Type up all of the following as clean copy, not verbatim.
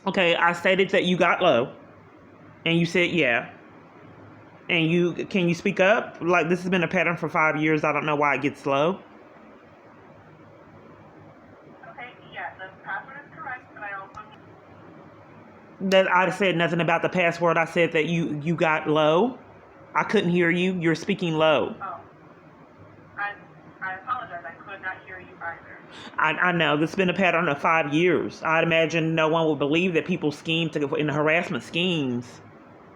Okay, I stated that you got low, and you said yeah. And can you speak up? Like, this has been a pattern for 5 years. I don't know why it gets slow. Okay, yeah, the password is correct, but I also That I said nothing about the password. I said that you got low. I couldn't hear you. You're speaking low. oh, I apologize. I could not hear you either. I know this has been a pattern of 5 years. I'd imagine no one would believe that people scheme in harassment schemes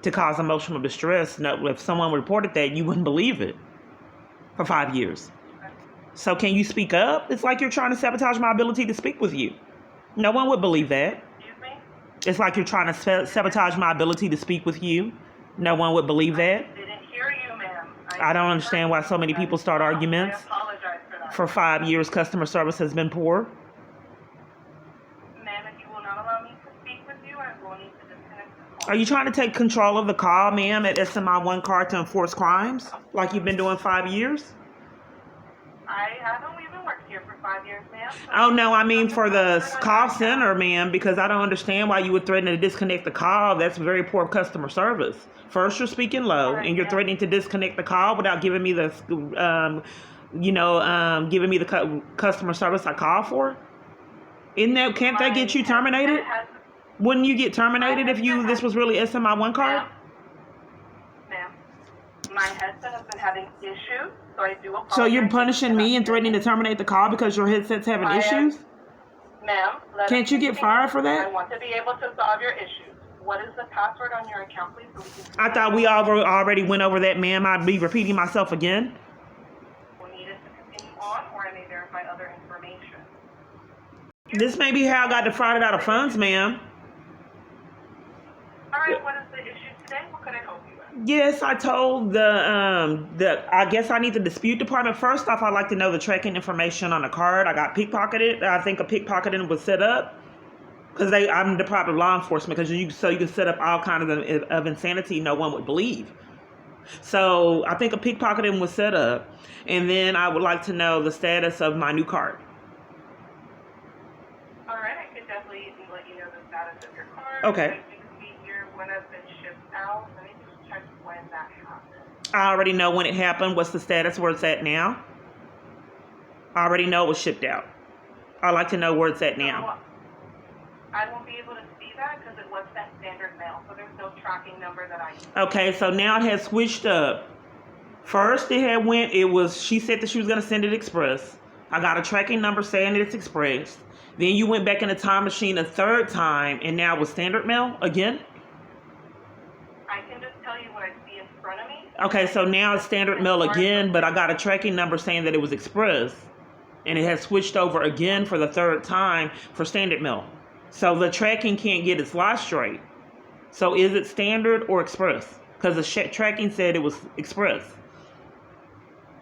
to cause emotional distress. No, if someone reported that, you wouldn't believe it for 5 years. So can you speak up? It's like you're trying to sabotage my ability to speak with you. No one would believe that. Excuse me? It's like you're trying to sabotage my ability to speak with you. No one would believe that. I didn't hear you, ma'am. I don't understand why so many people start arguments. I apologize for that. For 5 years, customer service has been poor. Ma'am, if you will not allow me to speak with you, I will need to disconnect the call. Are you trying to take control of the call, ma'am, at SMI One Card to enforce crimes like you've been doing 5 years? I haven't even worked here for 5 years, ma'am. Oh, no, I mean for the call center, ma'am, because I don't understand why you would threaten to disconnect the call. That's very poor customer service. First, you're speaking low, and you're threatening to disconnect the call without giving me the, giving me the customer service I called for. Can't that get you terminated? Wouldn't you get terminated if this was really SMI One Card? Ma'am, my headset has been having issues, so I do apologize. So you're punishing me and threatening to terminate the call because your headset's having issues? Ma'am, can't you get fired for that? I want to be able to solve your issues. What is the password on your account, please? I thought we already went over that, ma'am. I'd be repeating myself again. We need it to continue on, or I may verify other information. This may be how I got defrauded out of funds, ma'am. All right, what is the issue today? What could I help you with? Yes, I told I guess I need the dispute department. First off, I'd like to know the tracking information on the card. I got pickpocketed. I think a pickpocketing was set up because I'm deprived of law enforcement because you can set up all kinds of insanity no one would believe. So I think a pickpocketing was set up, and then I would like to know the status of my new card. All right, I could definitely let you know the status of your card. Okay. When it's been shipped out, let me just check when that happened. I already know when it happened. What's the status? Where it's at now? I already know it was shipped out. I'd like to know where it's at now. I won't be able to see that because it was sent standard mail, so there's no tracking number that I use. Okay, so now it has switched up. First she said that she was going to send it express. I got a tracking number saying that it's express. Then you went back in the time machine a third time, and now it was standard mail again? I can just tell you what I see in front of me. Okay, so now it's standard mail again, but I got a tracking number saying that it was express. And it has switched over again for the third time for standard mail. So the tracking can't get its lie straight. So is it standard or express? Because the tracking said it was express.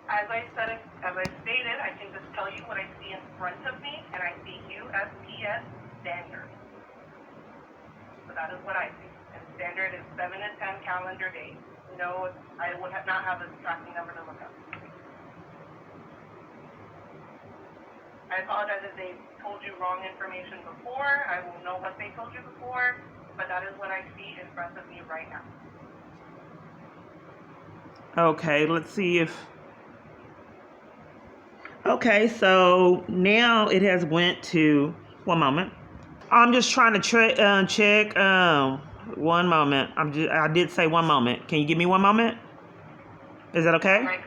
As I stated, I can just tell you what I see in front of me, and I see USPS standard. So that is what I see. And standard is 7 to 10 calendar days. No, I would not have a tracking number to look up. I apologize if they told you wrong information before. I will know what they told you before, but that is what I see in front of me right now. Okay, let's see if... Okay, so now it has went to... One moment. I'm just trying to check... one moment. I did say 1 moment. Can you give me 1 moment? Is that okay? Right,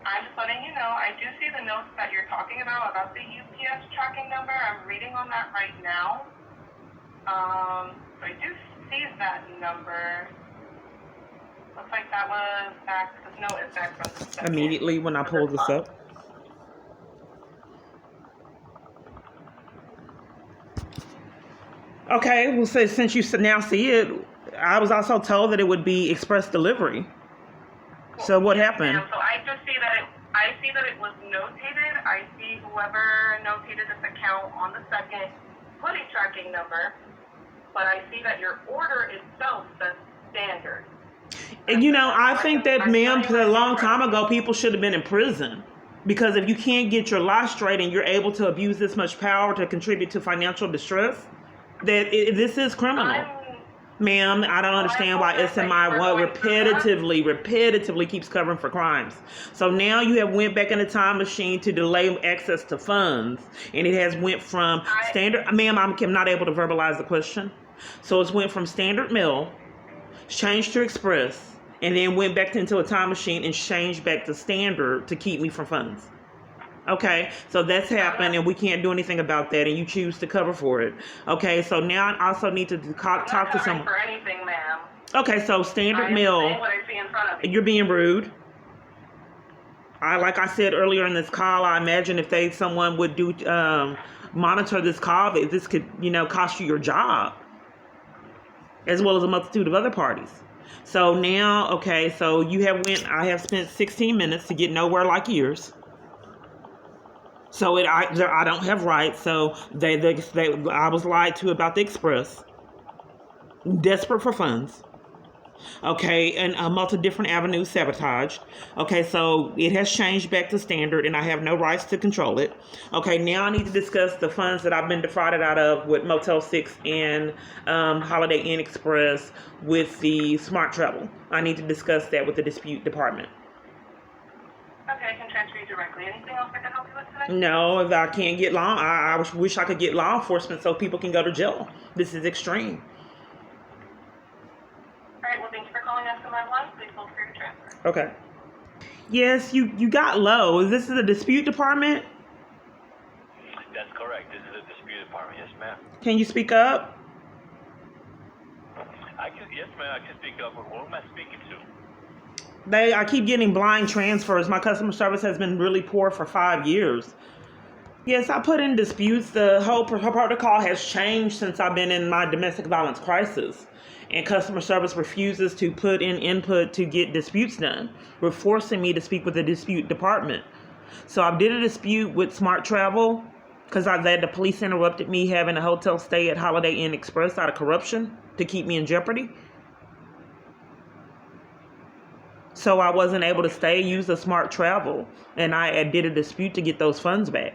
I'm just letting you know, I do see the notes that you're talking about the UPS tracking number. I'm reading on that right now. So I do see that number. Looks like that was back, this note is back from the second. Immediately when I pulled this up. Okay, well, so since you now see it, I was also told that it would be express delivery. So what happened? So I just see that it was notated. I see whoever notated this account on the second put a tracking number, but I see that your order itself says standard. And I think that, ma'am, a long time ago, people should have been in prison. Because if you can't get your lie straight and you're able to abuse this much power to contribute to financial distress, This is criminal. Ma'am, I don't understand why SMI repetitively keeps covering for crimes. So now you have went back in the time machine to delay access to funds, and it has went from standard. Ma'am, I'm not able to verbalize the question. So it's went from standard mail, changed to express, and then went back into a time machine and changed back to standard to keep me from funds. Okay, so that's happened, and we can't do anything about that, and you choose to cover for it. Okay, so now I also need to talk to someone. For anything, ma'am. Okay, so standard mail. What I see in front of you. You're being rude. Like I said earlier in this call, I imagine if someone would do monitor this call, this could cost you your job, as well as a multitude of other parties. So now, okay, so I have spent 16 minutes to get nowhere like years. So I don't have rights. So I was lied to about the express. Desperate for funds. Okay, and multiple different avenues sabotaged. Okay, so it has changed back to standard, and I have no rights to control it. Okay, now I need to discuss the funds that I've been defrauded out of with Motel 6 and Holiday Inn Express with the Smart Travel. I need to discuss that with the dispute department. Okay, I can transfer you directly. Anything else I can help you with today? No, if I can't get law, I wish I could get law enforcement so people can go to jail. This is extreme. All right, well, thank you for calling SMI1. Please hold for your transfer. Okay. Yes, you got low. This is the dispute department? That's correct. This is the dispute department. Yes, ma'am. Can you speak up? Yes, ma'am. I can speak up. Who am I speaking to? I keep getting blind transfers. My customer service has been really poor for 5 years. Yes, I put in disputes. The whole protocol has changed since I've been in my domestic violence crisis. And customer service refuses to put in input to get disputes done. We're forcing me to speak with the dispute department. So I did a dispute with Smart Travel because the police interrupted me having a hotel stay at Holiday Inn Express out of corruption to keep me in jeopardy. So I wasn't able to use the Smart Travel, and I did a dispute to get those funds back.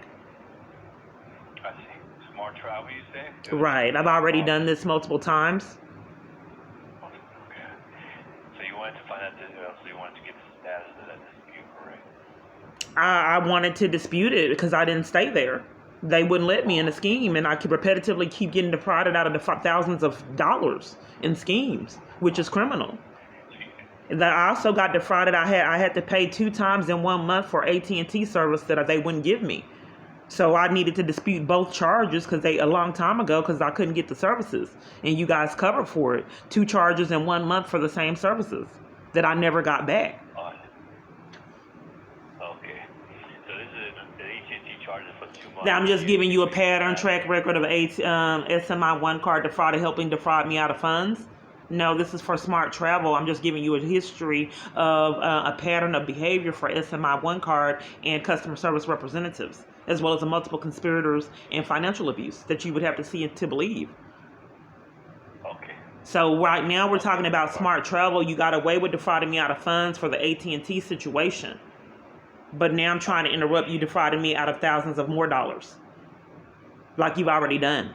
I see. Smart Travel, you say? Right. I've already done this multiple times. Okay. So you wanted to find out so you wanted to get the status of that dispute, correct? I wanted to dispute it because I didn't stay there. They wouldn't let me in the scheme, and I could repetitively keep getting defrauded out of the thousands of dollars in schemes, which is criminal. I also got defrauded. I had to pay 2 times in 1 month for At&t service that they wouldn't give me. So I needed to dispute both charges a long time ago because I couldn't get the services, and you guys covered for it. 2 charges in 1 month for the same services that I never got back. Okay. So this is the At&t charges for 2 months. Now I'm just giving you a pattern track record of SMI 1 card helping defraud me out of funds. No, this is for Smart Travel. I'm just giving you a history of a pattern of behavior for SMI 1 card and customer service representatives, as well as the multiple conspirators and financial abuse that you would have to see to believe. Okay. So right now we're talking about Smart Travel. You got away with defrauding me out of funds for the At&t situation. But now I'm trying to interrupt you defrauding me out of thousands of more dollars, like you've already done.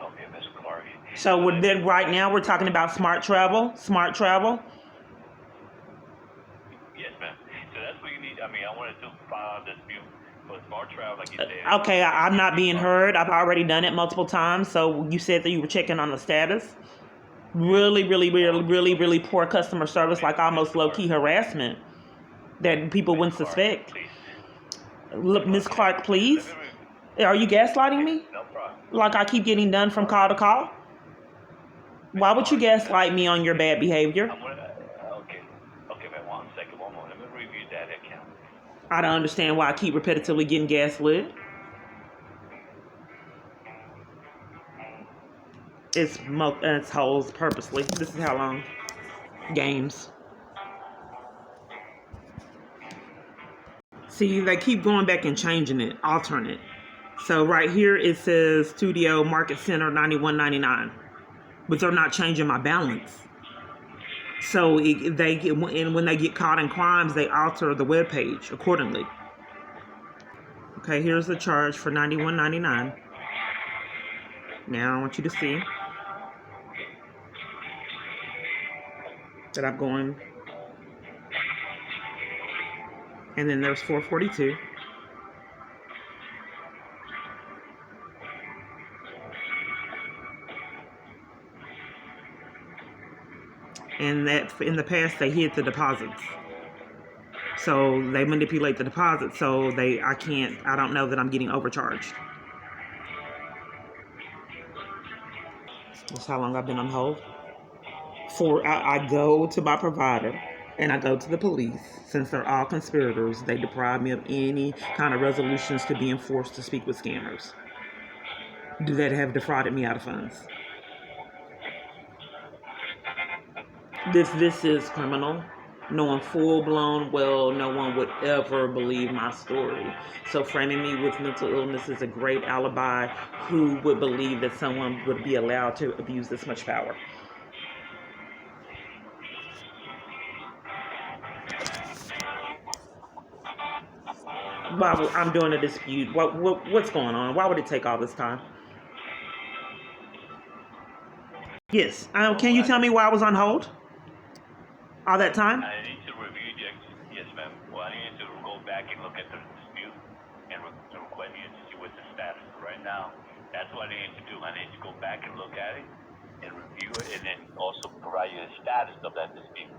Okay, Ms. Clark. So right now we're talking about Smart Travel. Smart Travel. Yes, ma'am. So that's what you need. I wanted to file a dispute for Smart Travel, like you said. Okay, I'm not being heard. I've already done it multiple times. So you said that you were checking on the status. Really poor customer service, like almost low-key harassment that people wouldn't suspect. Look, Ms. Clark, please. Are you gaslighting me? No problem. Like I keep getting done from call to call? Why would you gaslight me on your bad behavior? Okay, man, 1 second, 1 moment. Let me review that account. I don't understand why I keep repetitively getting gaslit. It's holes purposely. This is how long. Games. See, they keep going back and changing it, altering it. So right here it says Studio Market Center $91.99, but they're not changing my balance. So when they get caught in crimes, they alter the web page accordingly. Okay, here's the charge for $91.99. Now I want you to see that I'm going, and then there's 442. And that in the past they hid the deposits. So they manipulate the deposit, so I don't know that I'm getting overcharged. That's how long I've been on hold. I go to my provider and I go to the police. Since they're all conspirators, they deprive me of any kind of resolutions to being forced to speak with scammers that have defrauded me out of funds. This is criminal. Knowing full blown well no one would ever believe my story. So framing me with mental illness is a great alibi. Who would believe that someone would be allowed to abuse this much power? I'm doing a dispute. What's going on? Why would it take all this time? Yes. Can you tell me why I was on hold all that time? I need to review the, yes ma'am. Well, I need to go back and look at the dispute and request you to see what's the status. Right now, that's what I need to do. I need to go back and look at it and review it and then also provide you the status of that dispute.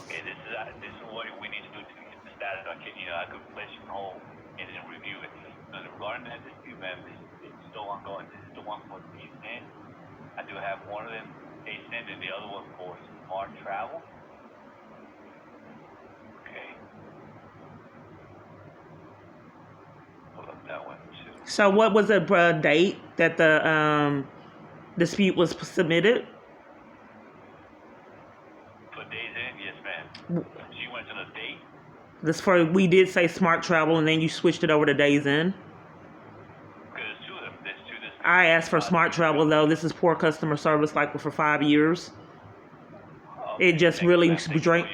Okay, this is what we need to do to get the status. I could place you on hold and then review it. So regarding that dispute, ma'am, it's still ongoing. This is the one for the end. I do have one of them ASIN and the other one for smart travel. Okay. Hold up that one too. So what was the date that the dispute was submitted? For days in, yes ma'am. She went to the date. We did say smart travel and then you switched it over to days in. There's two of them. There's two disputes. I asked for smart travel though. This is poor customer service like for 5 years. It just really drains.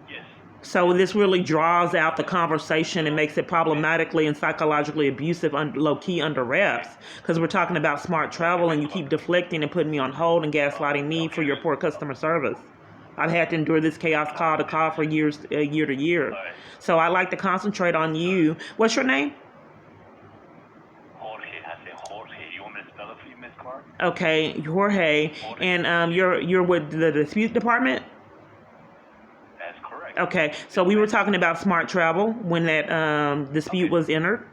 Yes. So this really draws out the conversation and makes it problematically and psychologically abusive, low-key under wraps. Because we're talking about smart travel and you keep deflecting and putting me on hold and gaslighting me for your poor customer service. I've had to endure this chaos call to call for years, year to year. Right. So I'd like to concentrate on you. What's your name? Jorge. I said Jorge. You want me to spell it for you, Miss Clark? Okay, Jorge. And you're with the dispute department? That's correct. Okay, so we were talking about smart travel when that dispute was entered.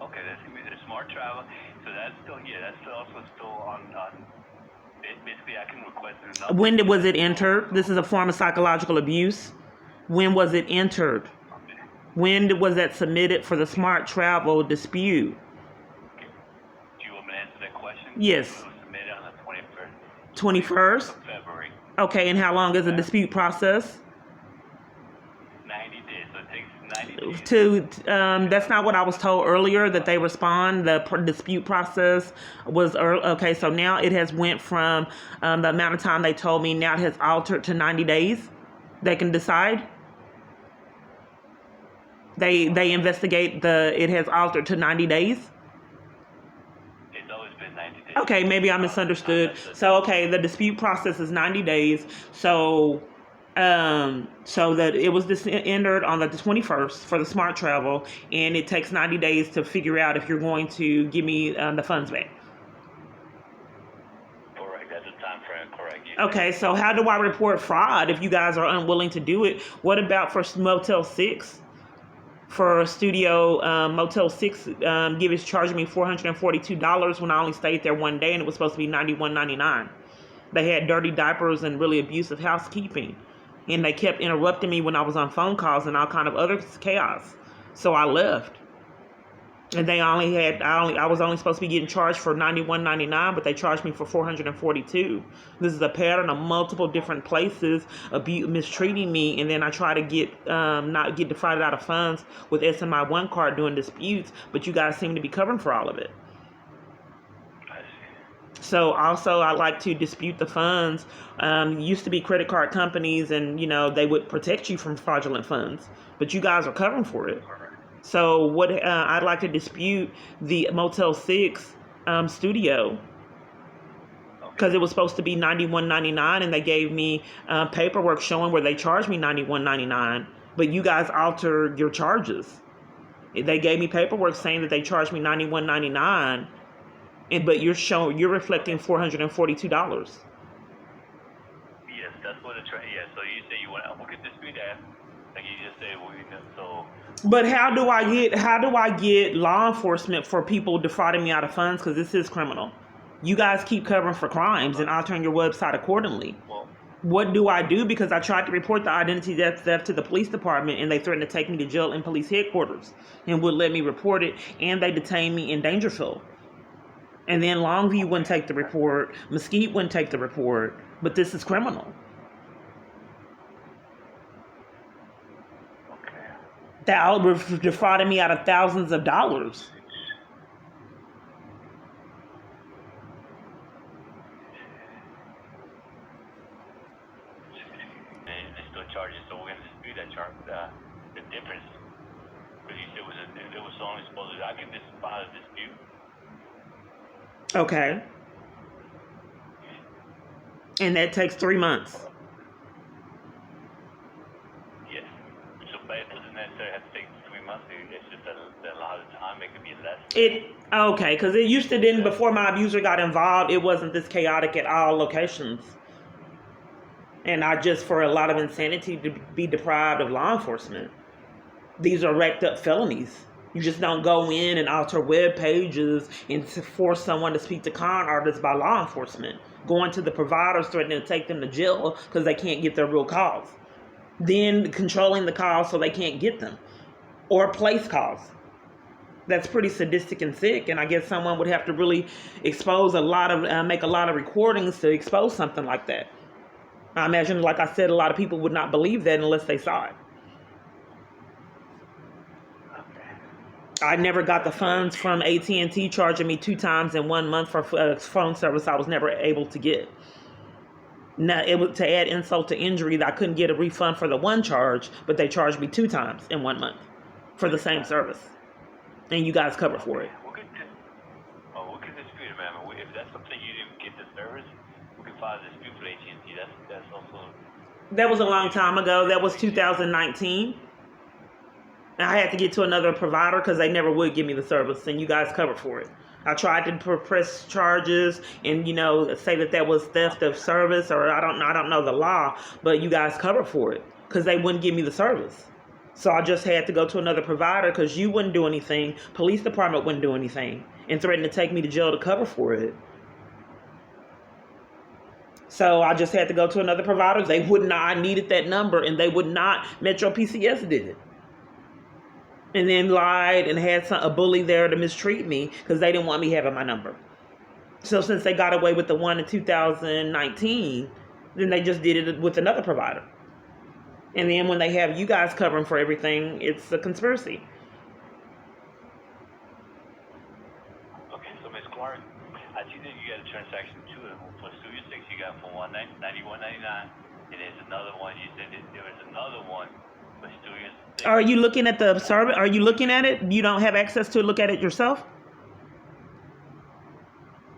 Okay, that's gonna be the smart travel. So that's still, that's also still on. Basically, I can request it. When was it entered? This is a form of psychological abuse. When was it entered? Okay. When was that submitted for the smart travel dispute? Okay. Do you want me to answer that question? Yes. It was submitted on the 21st? 21st of February. Okay, and how long is the dispute process? 90 days. So it takes 90 days. That's not what I was told earlier, that they respond. The dispute process was okay. So now it has went from the amount of time they told me. Now it has altered to 90 days. They can decide. They investigate it has altered to 90 days. It's always been 90 days. Okay, maybe I misunderstood. So okay, the dispute process is 90 days. So that it was entered on the 21st for the smart travel, and it takes 90 days to figure out if you're going to give me the funds back. Correct. That's the time frame. Correct. Yes. Okay, so how do I report fraud if you guys are unwilling to do it? What about for Motel 6? For studio Motel 6, charging me $442 when I only stayed there one day, and it was supposed to be $91.99. They had dirty diapers and really abusive housekeeping. And they kept interrupting me when I was on phone calls and all kind of other chaos. So I left. And they I was only supposed to be getting charged for $91.99, but they charged me for $442. This is a pattern of multiple different places mistreating me, and then I try to not get defrauded out of funds with SMI 1 card doing disputes, but you guys seem to be covering for all of it. So also I like to dispute the funds. Used to be credit card companies and, they would protect you from fraudulent funds, but you guys are covering for it. So I'd like to dispute the Motel 6 studio because it was supposed to be $91.99, and they gave me paperwork showing where they charged me $91.99, but you guys altered your charges. They gave me paperwork saying that they charged me $91.99, but you're reflecting $442. Yes, that's what it's right. Yeah, so you say you want to look at dispute that, like you just say, well, so. But how do I get law enforcement for people defrauding me out of funds? Because this is criminal. You guys keep covering for crimes and altering your website accordingly. Well, What do I do? Because I tried to report the identity theft to the police department, and they threatened to take me to jail in police headquarters and would let me report it, and they detained me in Dangerfield. And then Longview wouldn't take the report, Mesquite wouldn't take the report, but this is criminal. okay. That defrauded me out of thousands of dollars. They still charge you, so we're gonna dispute that charge, the difference. Because you said it was only supposed to. I can just file a dispute. Okay. And that takes 3 months. Yes. So, but it doesn't necessarily have to take 3 months. It's just that a lot of time it could be less. Okay, because it used to didn't, before my abuser got involved, it wasn't this chaotic at all locations. And I just, for a lot of insanity, to be deprived of law enforcement. These are racked up felonies. You just don't go in and alter web pages and to force someone to speak to con artists by law enforcement. Going to the providers, threatening to take them to jail because they can't get their real calls. Then controlling the calls so they can't get them. Or place calls. That's pretty sadistic and sick, and I guess someone would have to really expose make a lot of recordings to expose something like that. I imagine, like I said, a lot of people would not believe that unless they saw it. I never got the funds from At&t charging me 2 times in 1 month for phone service I was never able to get. Now, it was to add insult to injury that I couldn't get a refund for the one charge, but they charged me 2 times in 1 month for the same service. And you guys cover for it. We can dispute it, man. If that's something you didn't get the service, we can file a dispute for At&t. That's also. That was a long time ago. That was 2019. And I had to get to another provider because they never would give me the service, and you guys covered for it. I tried to press charges and, say that was theft of service, or I don't know the law, but you guys covered for it because they wouldn't give me the service. So I just had to go to another provider because you wouldn't do anything, police department wouldn't do anything, and threatened to take me to jail to cover for it. So I just had to go to another provider. They would not. I needed that number, and they would not. Metro PCS did it. And then lied and had a bully there to mistreat me because they didn't want me having my number. So since they got away with the one in 2019, then they just did it with another provider. And then when they have you guys covering for everything, it's a conspiracy. Okay, so Ms. Clark, I see that you got a transaction 2 for Studio 6 you got for $91.99, and there's another one. You said that there was another one for Studio 6. Are you looking at the server? Are you looking at it? You don't have access to look at it yourself?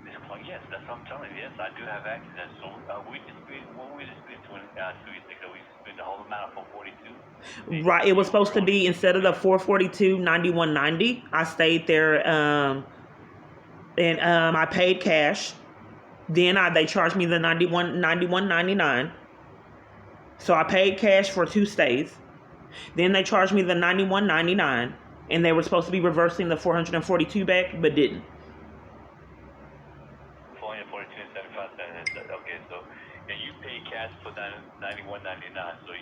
Ms. Clark, yes, that's what I'm telling you. Yes, I do have access. So we disputed Studio 6, we disputed the whole amount of $442. Right. It was supposed to be, instead of the $442, $91.90. I stayed there, and I paid cash. Then they charged me the $91.99. So I paid cash for 2 stays. Then they charged me the $91.99, and they were supposed to be reversing the $442 back, but didn't. $442.75. Okay, so and you paid cash for $91.99. So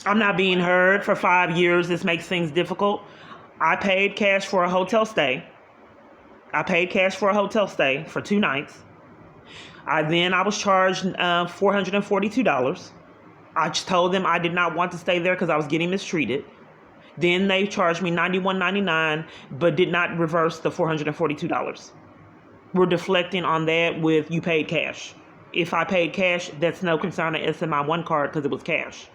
I'm not being heard for 5 years. This makes things difficult. I paid cash for a hotel stay. I paid cash for a hotel stay for 2 nights. I was charged $442. I just told them I did not want to stay there because I was getting mistreated. Then they charged me $91.99, but did not reverse the $442. We're deflecting on that with you paid cash. If I paid cash, that's no concern to SMI 1 card because it was cash.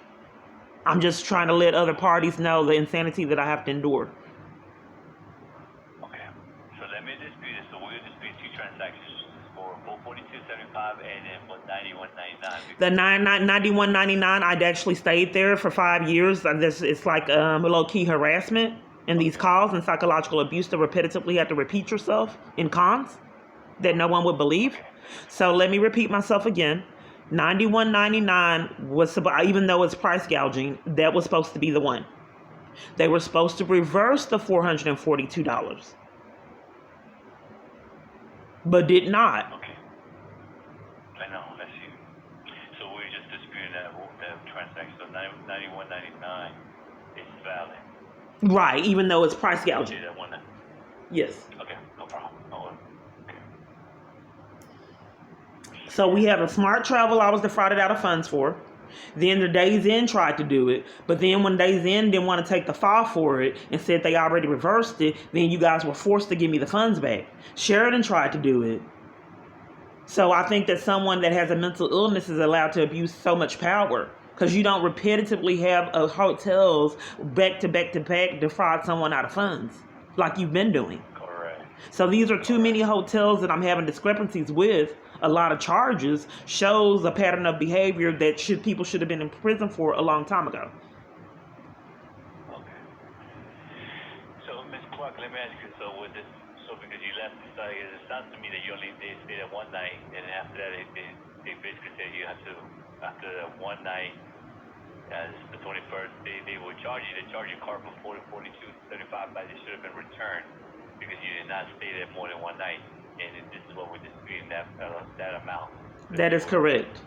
I'm just trying to let other parties know the insanity that I have to endure. okay, so let me dispute it. So we're going to dispute 2 transactions. transactions for 442.75 and then what 91.99. The 91.99, I'd actually stayed there for 5 years. It's like low key harassment in these calls and psychological abuse to repetitively have to repeat yourself in cons that no one would believe. So let me repeat myself again. 91.99 was, even though it's price gouging, that was supposed to be the one. They were supposed to reverse the $442, but did not. Okay. I know. I see. So we're just disputing that transaction. So 91.99 is valid. Right, even though it's price gouging. Okay, that one. Yes. Okay, no problem. No one. Okay. So we have a smart travel I was defrauded out of funds for. Then the Days Inn tried to do it, but then when Days Inn didn't want to take the fall for it and said they already reversed it, then you guys were forced to give me the funds back. Sheridan tried to do it. So I think that someone that has a mental illness is allowed to abuse so much power, because you don't repetitively have hotels back to back defraud someone out of funds like you've been doing. Correct. So these are too many hotels that I'm having discrepancies with. A lot of charges shows a pattern of behavior that people should have been in prison for a long time ago. Okay. So, Ms. Clark, let me ask you, so because you left the site, it sounds to me that they stayed at one night, and after that, they basically said you have to, after that one night, as the 21st, they will charge you car for $42.75, but it should have been returned because you did not stay there more than one night. And this is what we're disputing, that amount. That is correct.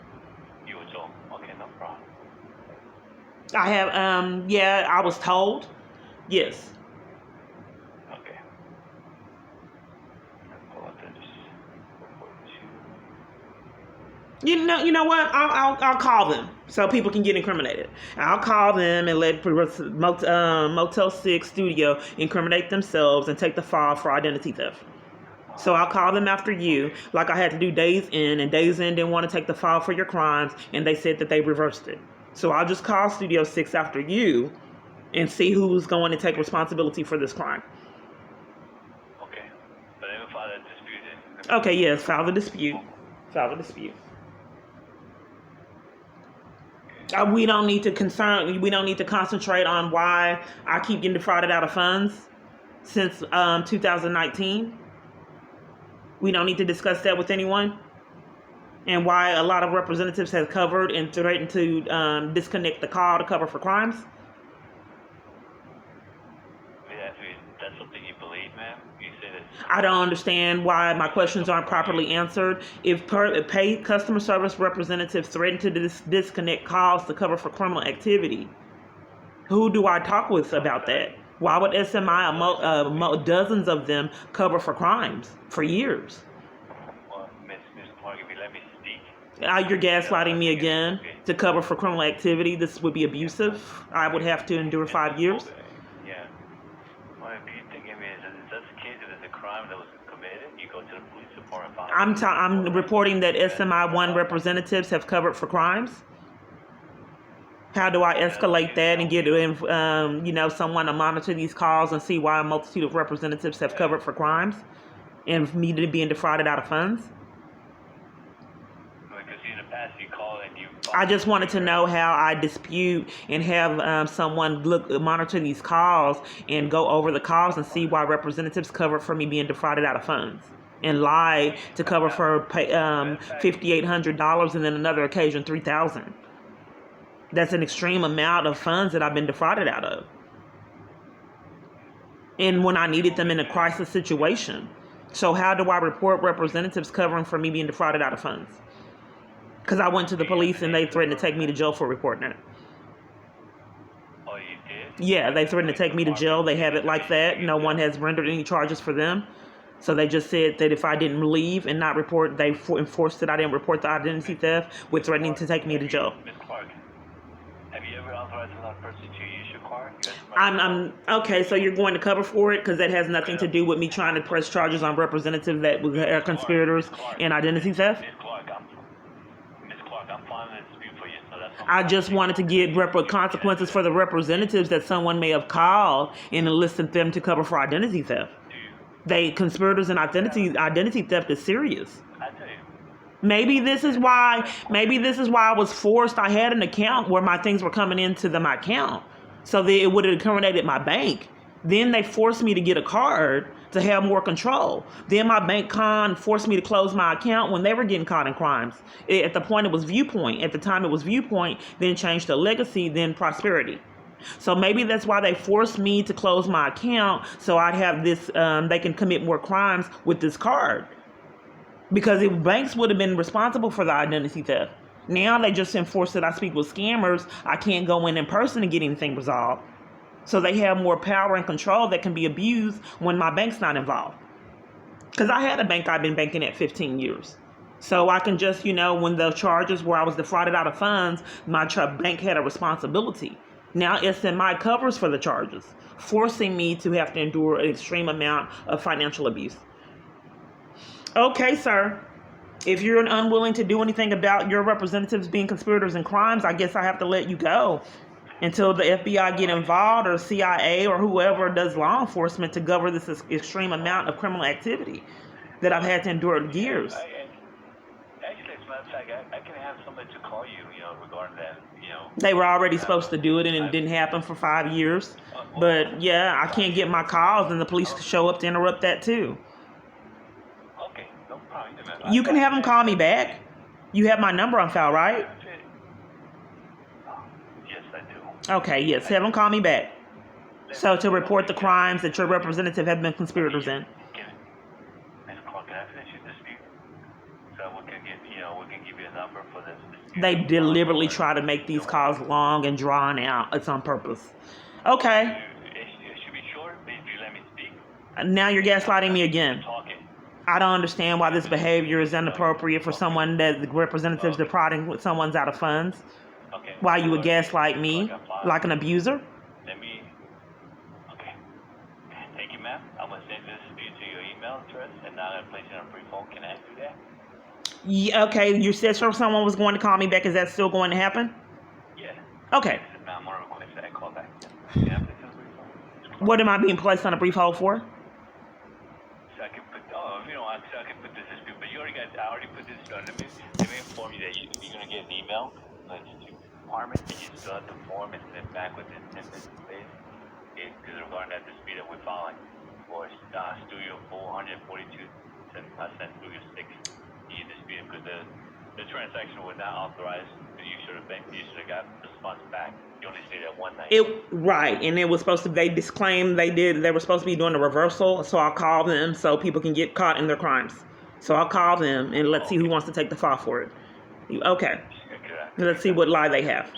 You were told. Okay, no problem. I have, I was told. Yes. Okay. You know what? I'll call them so people can get incriminated. I'll call them and let Motel 6 Studio incriminate themselves and take the fall for identity theft. So I'll call them after you, like I had to do Days Inn, and Days Inn didn't want to take the fall for your crimes, and they said that they reversed it. So I'll just call Studio 6 after you and see who's going to take responsibility for this crime. Okay. But then file that dispute. Okay, yes, file the dispute. File the dispute. We don't need to concentrate on why I keep getting defrauded out of funds since 2019. We don't need to discuss that with anyone, and why a lot of representatives have covered and threatened to disconnect the call to cover for crimes. That's something you believe, ma'am? You say that. I don't understand why my questions aren't properly answered. If paid customer service representatives threaten to disconnect calls to cover for criminal activity, who do I talk with about that? Why would SMI, dozens of them, cover for crimes for years? Well, Ms. Clark, if you let me speak. You're gaslighting me again to cover for criminal activity. This would be abusive. I would have to endure 5 years. Yeah. Well, if you think, if that's the case, if it's a crime that was committed, you go to the police department. I'm reporting that SMI 1 representatives have covered for crimes. How do I escalate that and get someone to monitor these calls and see why a multitude of representatives have covered for crimes and me to being defrauded out of funds? Because in the past you call and you. I just wanted to know how I dispute and have someone monitor these calls and go over the calls and see why representatives covered for me being defrauded out of funds and lie to cover for $5,800 and then another occasion $3,000. That's an extreme amount of funds that I've been defrauded out of. And when I needed them in a crisis situation. So how do I report representatives covering for me being defrauded out of funds? Because I went to the police and they threatened to take me to jail for reporting it. Oh, you did? Yeah, they threatened to take me to jail. They have it like that. No one has rendered any charges for them. So they just said that if I didn't leave and not report, they enforced that I didn't report the identity theft with threatening to take me to jail. Ms. Clark, have you ever authorized another person to use your car? I'm okay. So you're going to cover for it because that has nothing to do with me trying to press charges on representatives that are conspirators in identity theft. Ms. Clark, I'm filing a dispute for you, so that's. I just wanted to get consequences for the representatives that someone may have called and enlisted them to cover for identity theft. Conspirators and identity theft is serious. I tell you. Maybe this is why I was forced. I had an account where my things were coming into my account, so that it would have incriminated my bank. Then they forced me to get a card to have more control. Then my bank forced me to close my account when they were getting caught in crimes. At the point it was Viewpoint. At the time it was Viewpoint, then changed to Legacy, then Prosperity. So maybe that's why they forced me to close my account, so I'd have this, they can commit more crimes with this card. Because if banks would have been responsible for the identity theft. Now they just enforce that I speak with scammers. I can't go in person and get anything resolved. So they have more power and control that can be abused when my bank's not involved. Because I had a bank I've been banking at 15 years. So I can just, when the charges where I was defrauded out of funds, my bank had a responsibility. Now SMI covers for the charges, forcing me to have to endure an extreme amount of financial abuse. Okay, sir. If you're unwilling to do anything about your representatives being conspirators in crimes, I guess I have to let you go until the FBI get involved, or CIA, or whoever does law enforcement to govern this extreme amount of criminal activity that I've had to endure years. Actually, as a matter of fact, I can have somebody to call you, regarding that, They were already supposed to do it, and it didn't happen for 5 years. But yeah, I can't get my calls, and the police show up to interrupt that too. Okay, no problem. You can have them call me back. You have my number on file, right? Yes, I do. Okay, yes, have them call me back. So to report the crimes that your representative have been conspirators in. Ms. Clark, can I finish your dispute? So we can give you a number for this dispute. They deliberately try to make these calls long and drawn out. It's on purpose. Okay. It should be short, but if you let me speak. Now you're gaslighting me again. I don't understand why this behavior is inappropriate for someone that the representative's defrauding someone's out of funds. Okay. Why you would gaslight me like an abuser? Okay. Thank you, ma'am. I'm going to send this to your email address, and now I'm going to place it on a brief phone. Can I do that? Yeah, okay, you said someone was going to call me back. Is that still going to happen? Yeah. Okay. Ma'am, I'm going to request that I call back. Can I place it on a brief phone? What am I being placed on a brief hold for? So I can put this dispute, but I already put this on. Let me inform you that you're going to get an email to the department, and you still have the form and send back within 10 business days. Because regarding that dispute that we're filing for Studio 442, Studio 6, you dispute because the transaction was not authorized. You should have got the response back. You only stayed at one night. Right, and it was supposed to. They disclaimed they were supposed to be doing a reversal. So I'll call them so people can get caught in their crimes. So I'll call them and let's see who wants to take the fall for it. Okay. Let's see what lie they have.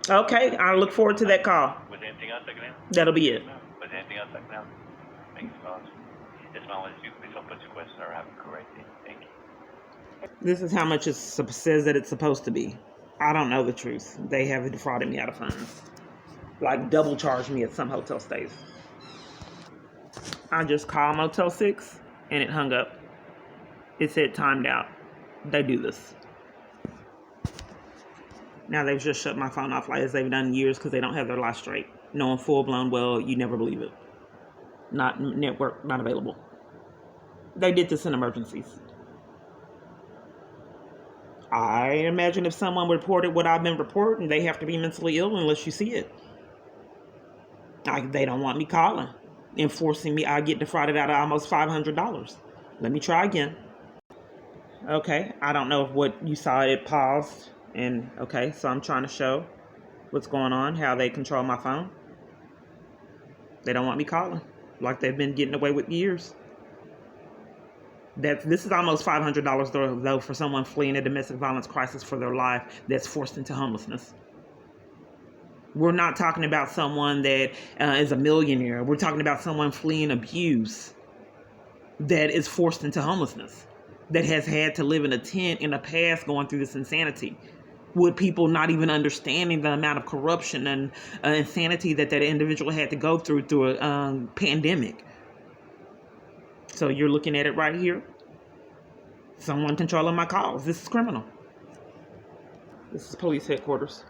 Okay, I look forward to that call. Was there anything else I can answer? That'll be it. Was there anything else I can answer? Thank you so much. It's my honest view. Please don't put your question or have a correct it. Thank you. This is how much it says that it's supposed to be. I don't know the truth. They have defrauded me out of funds. Like double charged me at some hotel stays. I just called Motel 6 and it hung up. It said timed out. They do this. Now they've just shut my phone off like as they've done years because they don't have their lie straight. Knowing full blown well, you never believe it. Not network, not available. They did this in emergencies. I imagine if someone reported what I've been reporting, they have to be mentally ill unless you see it. They don't want me calling, enforcing me. I get defrauded out of almost $500. Let me try again. Okay, I don't know if what you saw, it paused. And okay, so I'm trying to show what's going on, how they control my phone. They don't want me calling, like they've been getting away with years. This is almost $500 though for someone fleeing a domestic violence crisis for their life that's forced into homelessness. We're not talking about someone that is a millionaire. We're talking about someone fleeing abuse that is forced into homelessness, that has had to live in a tent in the past going through this insanity, with people not even understanding the amount of corruption and insanity that individual had to go through a pandemic. So you're looking at it right here. Someone controlling my calls. This is criminal. This is police headquarters.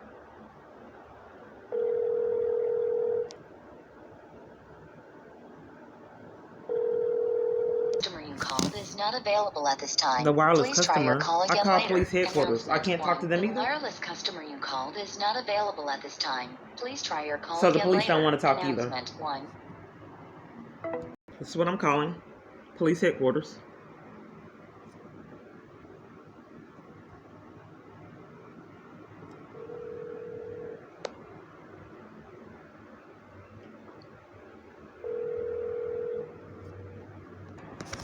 not available at this time. The wireless Please try your customer. call again I called later. police headquarters. I can't talk to them The either. wireless customer you called is not available at this time. Please try your call So the again police later. don't want to talk either. Announcement 1. This is what I'm calling. Police headquarters.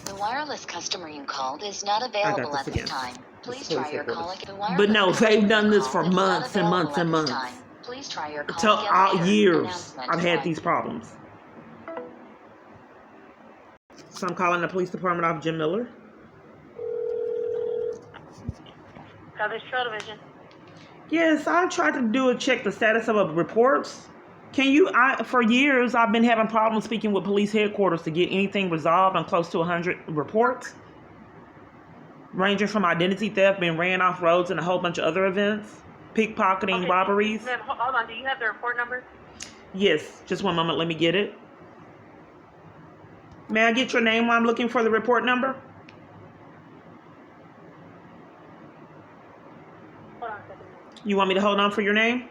The wireless customer you called is not available at this again. time. Please It's try police your call headquarters. again. But no, they've done this for months and months and months. Please try your call Until again later. years, Announcement I've had 1. these problems. So I'm calling the police department off Jim Miller. Southern Television. Yes, I tried to check the status of reports. Can you? For years, I've been having problems speaking with police headquarters to get anything resolved on close to 100 reports, ranging from identity theft, being ran off roads, and a whole bunch of other events, pickpocketing, Okay. robberies. Ma'am, hold on. Do you have the report number? Yes, just one moment. Let me get it. May I get your name while I'm looking for the report number? Hold on a second. You want me to hold on for your name?